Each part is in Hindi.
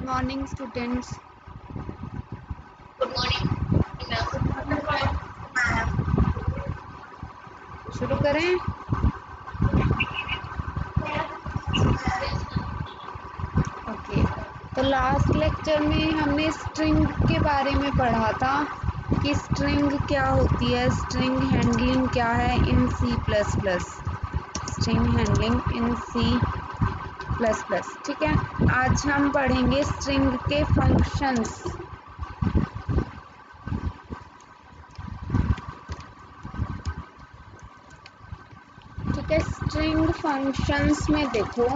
Morning students. Good morning ma'am. शुरू करें। ओके, तो लास्ट लेक्चर में हमने स्ट्रिंग के बारे में पढ़ा था कि स्ट्रिंग क्या होती है, स्ट्रिंग हैंडलिंग क्या है in C plus plus, string handling in C plus plus. ठीक है, आज हम पढ़ेंगे स्ट्रिंग के फंक्शंस। ठीक है, स्ट्रिंग फंक्शंस में देखो,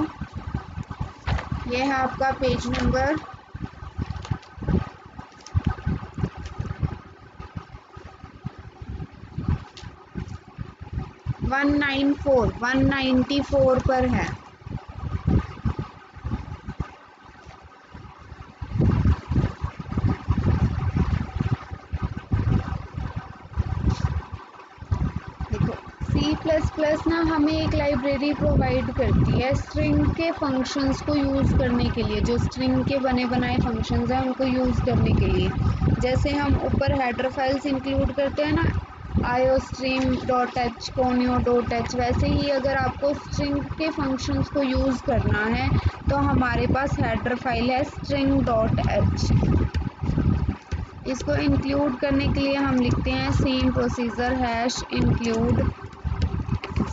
ये है आपका पेज नंबर 194 पर है। देखो, सी प्लस प्लस ना हमें एक लाइब्रेरी प्रोवाइड करती है स्ट्रिंग के फंक्शंस को यूज़ करने के लिए। जो स्ट्रिंग के बने बनाए फंक्शंस हैं उनको यूज़ करने के लिए, जैसे हम ऊपर हेडर फाइल्स इंक्लूड करते हैं ना, iostream.h, conio.h, वैसे ही अगर आपको स्ट्रिंग के फंक्शंस को यूज़ करना है तो हमारे पास हेडर फाइल है string.h। इसको इंक्लूड करने के लिए हम लिखते हैं सेम प्रोसीजर #include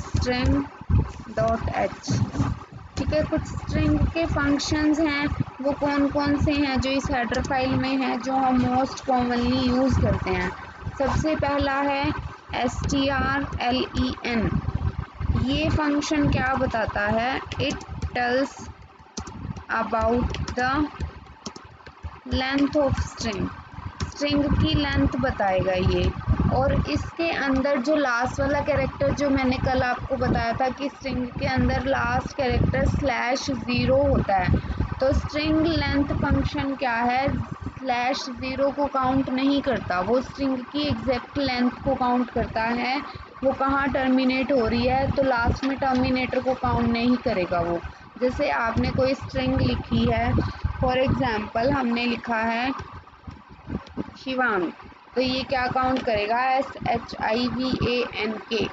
string.h। ठीक है, कुछ स्ट्रिंग के फंक्शंस हैं, वो कौन कौन से हैं जो इस हेडर फाइल में हैं, जो हम मोस्ट कॉमनली यूज़ करते हैं। सबसे पहला है strlen। ये फंक्शन क्या बताता है, it tells about the length of string, string की लेंथ बताएगा ये। और इसके अंदर जो लास्ट वाला कैरेक्टर, जो मैंने कल आपको बताया था कि स्ट्रिंग के अंदर लास्ट कैरेक्टर /0 होता है, तो स्ट्रिंग लेंथ फंक्शन क्या है, /0 को काउंट नहीं करता, वो स्ट्रिंग की एग्जैक्ट लेंथ को काउंट करता है। वो कहाँ टर्मिनेट हो रही है, तो लास्ट में टर्मिनेटर को काउंट नहीं करेगा वो। जैसे आपने कोई स्ट्रिंग लिखी है, फॉर एग्जाम्पल हमने लिखा है शिवांग, तो ये क्या काउंट करेगा, SHIVANK,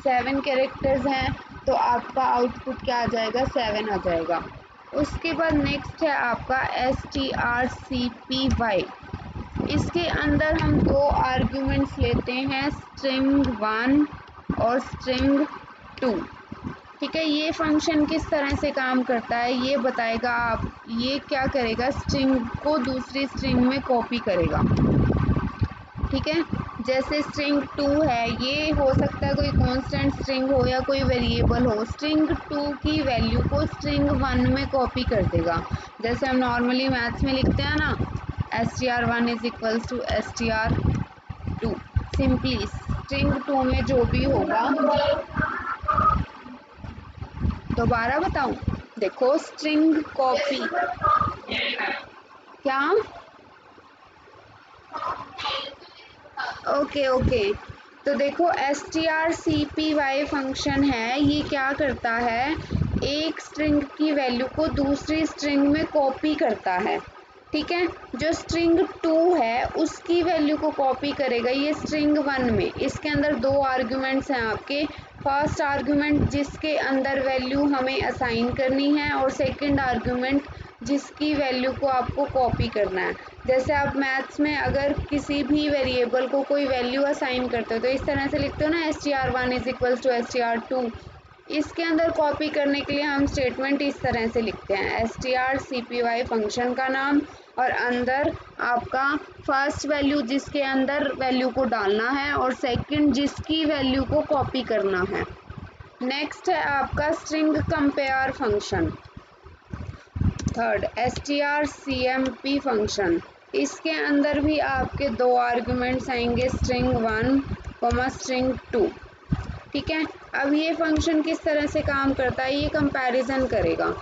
7 कैरेक्टर्स हैं, तो आपका आउटपुट क्या आ जाएगा, 7 आ जाएगा। उसके बाद नेक्स्ट है आपका strcpy। इसके अंदर हम 2 आर्ग्यूमेंट्स लेते हैं, string 1 और string 2। ठीक है, ये फंक्शन किस तरह से काम करता है ये बताएगा। आप ये क्या करेगा, स्ट्रिंग को दूसरी स्ट्रिंग में कॉपी करेगा। ठीक है, जैसे स्ट्रिंग 2 है, ये हो सकता है कोई कांस्टेंट स्ट्रिंग हो या कोई वेरिएबल हो, स्ट्रिंग 2 की वैल्यू को स्ट्रिंग 1 में कॉपी कर देगा। जैसे हम नॉर्मली मैथ्स में लिखते हैं ना, str1 is equals to str2। Simply string 2 में जो भी होगा, दोबारा बताऊं, देखो स्ट्रिंग कॉपी क्या, ओके ओके, तो देखो strcpy फंक्शन है, ये क्या करता है, एक स्ट्रिंग की वैल्यू को दूसरी स्ट्रिंग में कॉपी करता है। ठीक है, जो स्ट्रिंग 2 है उसकी वैल्यू को कॉपी करेगा ये स्ट्रिंग 1 में। इसके अंदर 2 आर्ग्यूमेंट्स हैं आपके, फर्स्ट आर्ग्यूमेंट जिसके अंदर वैल्यू हमें असाइन करनी है, और सेकंड आर्ग्यूमेंट जिसकी वैल्यू को आपको कॉपी करना है। जैसे आप मैथ्स में अगर किसी भी वेरिएबल को कोई वैल्यू असाइन करते हो तो इस तरह से लिखते हो ना, str1 is equals to str2। इसके अंदर कॉपी करने के लिए हम स्टेटमेंट इस तरह से लिखते हैं, strcpy फंक्शन का नाम, और अंदर आपका फर्स्ट वैल्यू जिसके अंदर वैल्यू को डालना है, और सेकंड जिसकी वैल्यू को कॉपी करना है। नेक्स्ट है आपका string compare function. Third strcmp function, इसके अंदर भी आपके 2 आर्ग्यूमेंट्स आएंगे, string 1 string 2। ठीक है, अब ये फंक्शन किस तरह से काम करता है, ये कंपैरिजन करेगा।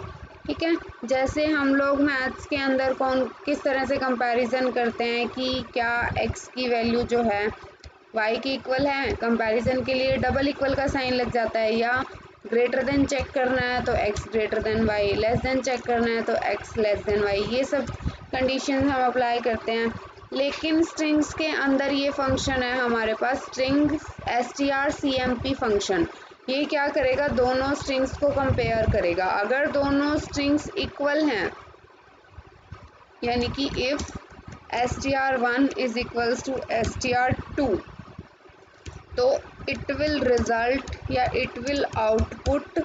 ठीक है, जैसे हम लोग मैथ्स के अंदर किस तरह से कंपैरिजन करते हैं कि क्या x की वैल्यू जो है y के इक्वल है, कंपैरिजन के लिए डबल इक्वल का साइन लग जाता है, या ग्रेटर देन चेक करना है तो x greater than y, less than check करना है तो x लेस देन y, ये सब कंडीशन हम अप्लाई करते हैं। लेकिन स्ट्रिंग्स के अंदर ये फंक्शन है हमारे पास स्ट्रिंग strcmp फंक्शन। ये क्या करेगा, दोनों स्ट्रिंग्स को कंपेयर करेगा। अगर दोनों स्ट्रिंग्स इक्वल हैं, यानी कि if str1 is equals to str2, तो इट विल रिजल्ट या it will output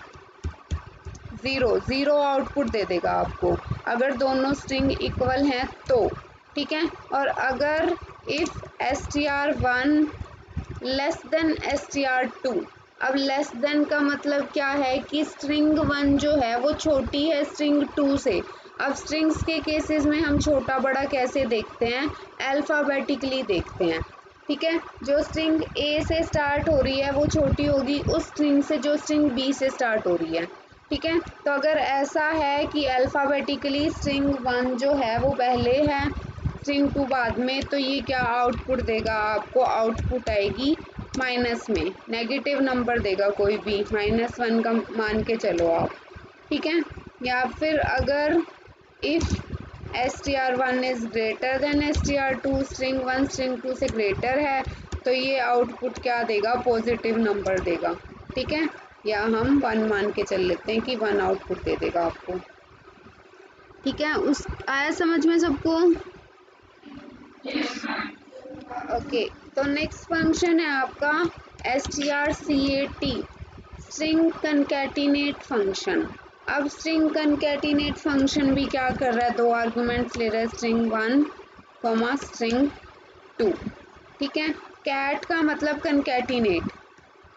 zero output दे देगा आपको, अगर दोनों स्ट्रिंग इक्वल हैं तो, ठीक है। और अगर if str1 less than str2, अब लेस देन का मतलब क्या है कि स्ट्रिंग 1 जो है वो छोटी है स्ट्रिंग 2 से। अब स्ट्रिंग्स के केसेस में हम छोटा बड़ा कैसे देखते हैं, अल्फ़ाबेटिकली देखते हैं, ठीक है। जो स्ट्रिंग ए से स्टार्ट हो रही है वो छोटी होगी उस स्ट्रिंग से जो स्ट्रिंग बी से स्टार्ट हो रही है, ठीक है। तो अगर ऐसा है कि अल्फ़ाबेटिकली स्ट्रिंग 1 जो है वो पहले है, स्ट्रिंग 2 बाद में, तो ये क्या आउटपुट देगा आपको, आउटपुट आएगी माइनस में, नेगेटिव नंबर देगा कोई भी, -1 का मान के चलो आप, ठीक है। या फिर अगर if str1 is greater than str2, string 1 string 2 से ग्रेटर है, तो ये आउटपुट क्या देगा, पॉजिटिव नंबर देगा, ठीक है। या हम 1 मान के चल लेते हैं कि 1 आउटपुट दे देगा आपको, ठीक है। उस आया समझ में सबको? ओके, तो नेक्स्ट फंक्शन है आपका strcat, स्ट्रिंग कंकैटिनेट फंक्शन। अब स्ट्रिंग कंकैटिनेट फंक्शन भी क्या कर रहा है, दो आर्गुमेंट्स ले रहा है, स्ट्रिंग 1 स्ट्रिंग 2, ठीक है। कैट का मतलब कंकैटिनेट,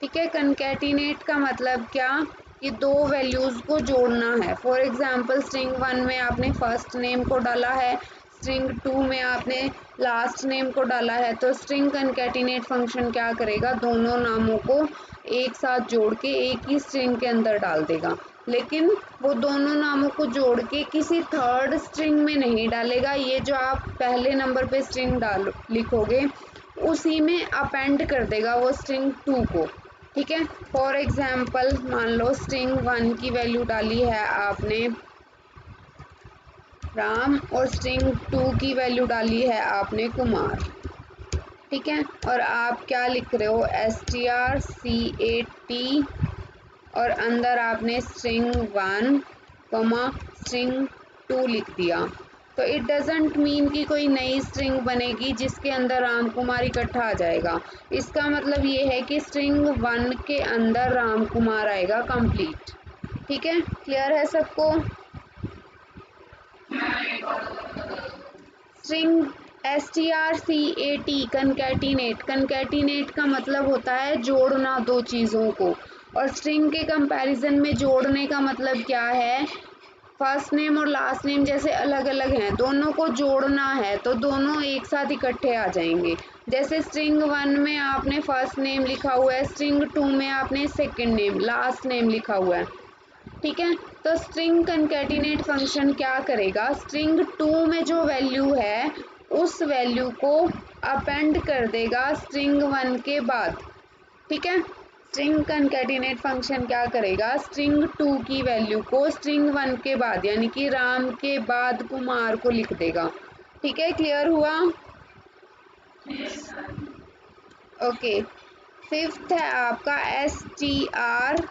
ठीक है। कंकैटिनेट का मतलब क्या, कि दो वैल्यूज़ को जोड़ना है। फॉर एग्जांपल स्ट्रिंग 1 में आपने फर्स्ट नेम को डाला है, स्ट्रिंग 2 में आपने लास्ट नेम को डाला है, तो स्ट्रिंग कंकैटिनेट फंक्शन क्या करेगा, दोनों नामों को एक साथ जोड़ के एक ही स्ट्रिंग के अंदर डाल देगा। लेकिन वो दोनों नामों को जोड़ के किसी थर्ड स्ट्रिंग में नहीं डालेगा, ये जो आप पहले नंबर पे स्ट्रिंग लिखोगे उसी में अपेंड कर देगा वो स्ट्रिंग 2 को, ठीक है। फॉर एग्जाम्पल मान लो स्ट्रिंग 1 की वैल्यू डाली है आपने राम और स्ट्रिंग 2 की वैल्यू डाली है आपने कुमार, ठीक है। और आप क्या लिख रहे हो, strcat, और अंदर आपने स्ट्रिंग 1 स्ट्रिंग 2 लिख दिया। तो इट डजेंट मीन कि कोई नई स्ट्रिंग बनेगी जिसके अंदर राम कुमार इकट्ठा आ जाएगा। इसका मतलब ये है कि स्ट्रिंग 1 के अंदर राम कुमार आएगा कंप्लीट, ठीक है। क्लियर है सबको? स्ट्रिंग strcat कंकैटिनेट का मतलब होता है जोड़ना दो चीज़ों को, और स्ट्रिंग के कंपैरिजन में जोड़ने का मतलब क्या है, फर्स्ट नेम और लास्ट नेम जैसे अलग अलग हैं, दोनों को जोड़ना है तो दोनों एक साथ इकट्ठे आ जाएंगे। जैसे स्ट्रिंग 1 में आपने फर्स्ट नेम लिखा हुआ है, स्ट्रिंग 2 में आपने सेकंड नेम लास्ट नेम लिखा हुआ है, ठीक है। तो स्ट्रिंग कंकैटिनेट फंक्शन क्या करेगा, स्ट्रिंग 2 में जो वैल्यू है उस वैल्यू को अपेंड कर देगा स्ट्रिंग 1 के बाद, ठीक है। स्ट्रिंग कंकैटिनेट फंक्शन क्या करेगा, स्ट्रिंग 2 की वैल्यू को स्ट्रिंग 1 के बाद यानी कि राम के बाद कुमार को लिख देगा, ठीक है। क्लियर हुआ? ओके, फिफ्थ है आपका strrev।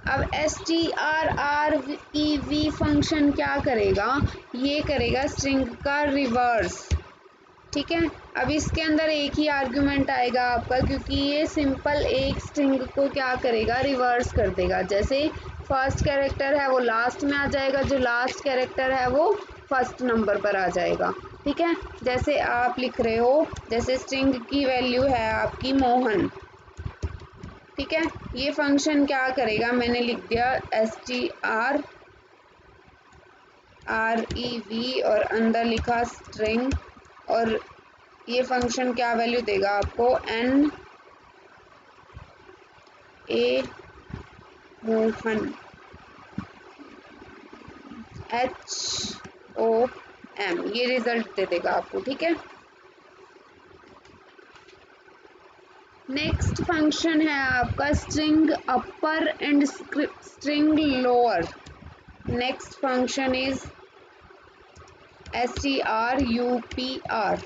अब strrev फंक्शन क्या करेगा, ये करेगा स्ट्रिंग का रिवर्स, ठीक है। अब इसके अंदर एक ही आर्ग्यूमेंट आएगा आपका, क्योंकि ये सिंपल एक स्ट्रिंग को क्या करेगा, रिवर्स कर देगा। जैसे फर्स्ट कैरेक्टर है वो लास्ट में आ जाएगा, जो लास्ट कैरेक्टर है वो फर्स्ट नंबर पर आ जाएगा, ठीक है। जैसे आप लिख रहे हो, जैसे स्ट्रिंग की वैल्यू है आपकी मोहन, ठीक है। ये फंक्शन क्या करेगा, मैंने लिख दिया strrev और अंदर लिखा स्ट्रिंग, और ये फंक्शन क्या वैल्यू देगा आपको, n a मोहन HOM, ये रिजल्ट दे देगा आपको, ठीक है। नेक्स्ट फंक्शन है आपका string upper and string lower. Next function is strupr।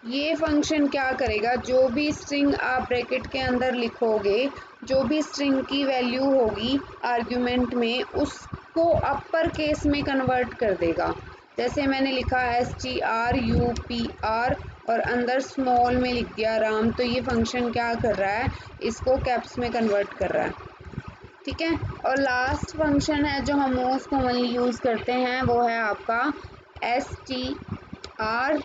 ये फंक्शन क्या करेगा, जो भी स्ट्रिंग आप ब्रैकेट के अंदर लिखोगे, जो भी स्ट्रिंग की वैल्यू होगी आर्ग्यूमेंट में, उसको अपर केस में कन्वर्ट कर देगा। जैसे मैंने लिखा strupr और अंदर स्मॉल में लिख दिया राम, तो ये फंक्शन क्या कर रहा है, इसको कैप्स में कन्वर्ट कर रहा है। ठीक है। और लास्ट फंक्शन है जो हम मोस्ट कॉमनली यूज़ करते हैं, वो है आपका strlwr।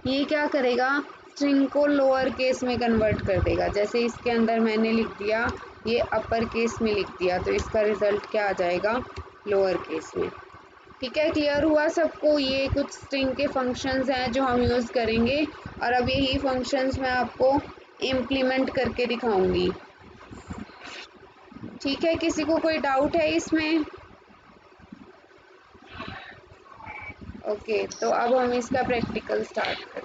ये क्या करेगा, स्ट्रिंग को लोअर केस में कन्वर्ट कर देगा। जैसे इसके अंदर मैंने लिख दिया, ये अपर केस में लिख दिया, तो इसका रिजल्ट क्या आ जाएगा, लोअर केस में। ठीक है, क्लियर हुआ सबको। ये कुछ स्ट्रिंग के फंक्शंस हैं जो हम यूज़ करेंगे, और अब यही फंक्शंस मैं आपको इम्प्लीमेंट करके दिखाऊंगी। ठीक है, किसी को कोई डाउट है इसमें? ओके, तो अब हम इसका प्रैक्टिकल स्टार्ट करते हैं।